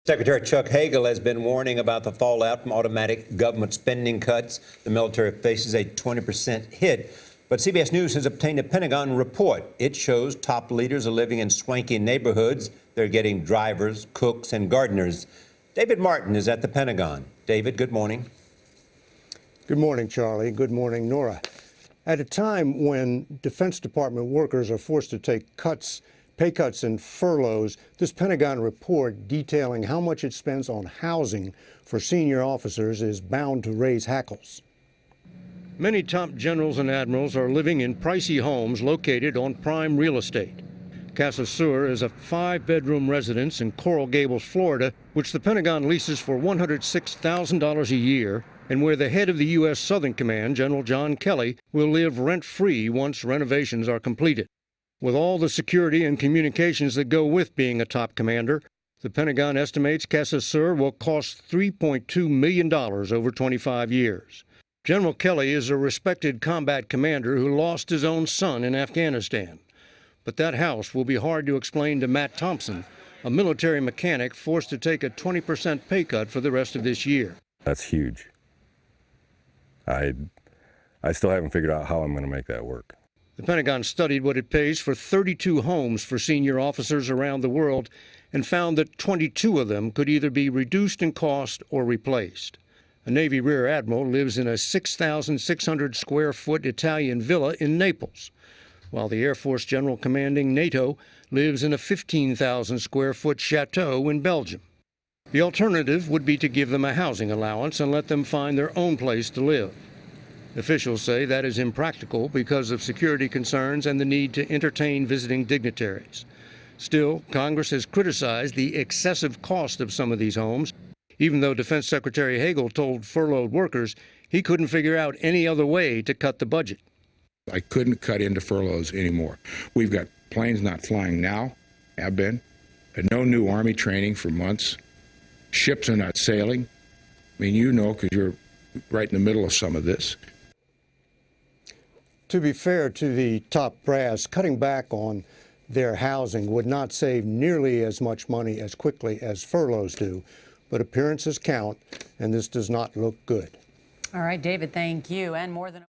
Secretary Chuck Hagel has been warning about the fallout from automatic government spending cuts. The military faces a 20% hit. But CBS News has obtained a Pentagon report. It shows top leaders are living in swanky neighborhoods. They're getting drivers, cooks, and gardeners. David Martin is at the Pentagon. David, good morning. Good morning, Charlie. Good morning, Nora. At a time when Defense Department workers are forced to take pay cuts and furloughs, this Pentagon report detailing how much it spends on housing for senior officers is bound to raise hackles. Many top generals and admirals are living in pricey homes located on prime real estate. Casa Sur is a 5-bedroom residence in Coral Gables, Florida, which the Pentagon leases for $106,000 a year, and where the head of the U.S. Southern Command, General John Kelly, will live rent-free once renovations are completed. With all the security and communications that go with being a top commander, the Pentagon estimates Casa Sur will cost $3.2 million over 25 years. General Kelly is a respected combat commander who lost his own son in Afghanistan. But that house will be hard to explain to Matt Thompson, a military mechanic forced to take a 20% pay cut for the rest of this year. That's huge. I still haven't figured out how I'm going to make that work. The Pentagon studied what it pays for 32 homes for senior officers around the world and found that 22 of them could either be reduced in cost or replaced. A Navy Rear Admiral lives in a 6,600 square foot Italian villa in Naples, while the Air Force General commanding NATO lives in a 15,000 square foot chateau in Belgium. The alternative would be to give them a housing allowance and let them find their own place to live. Officials say that is impractical because of security concerns and the need to entertain visiting dignitaries. Still, Congress has criticized the excessive cost of some of these homes, even though Defense Secretary Hagel told furloughed workers he couldn't figure out any other way to cut the budget. I couldn't cut into furloughs anymore. We've got planes not flying now, have been, and no new Army training for months. Ships are not sailing. I mean, you know, because you're right in the middle of some of this. To be fair to the top brass, cutting back on their housing would not save nearly as much money as quickly as furloughs do, but appearances count, and this does not look good. All right, David, thank you. And more than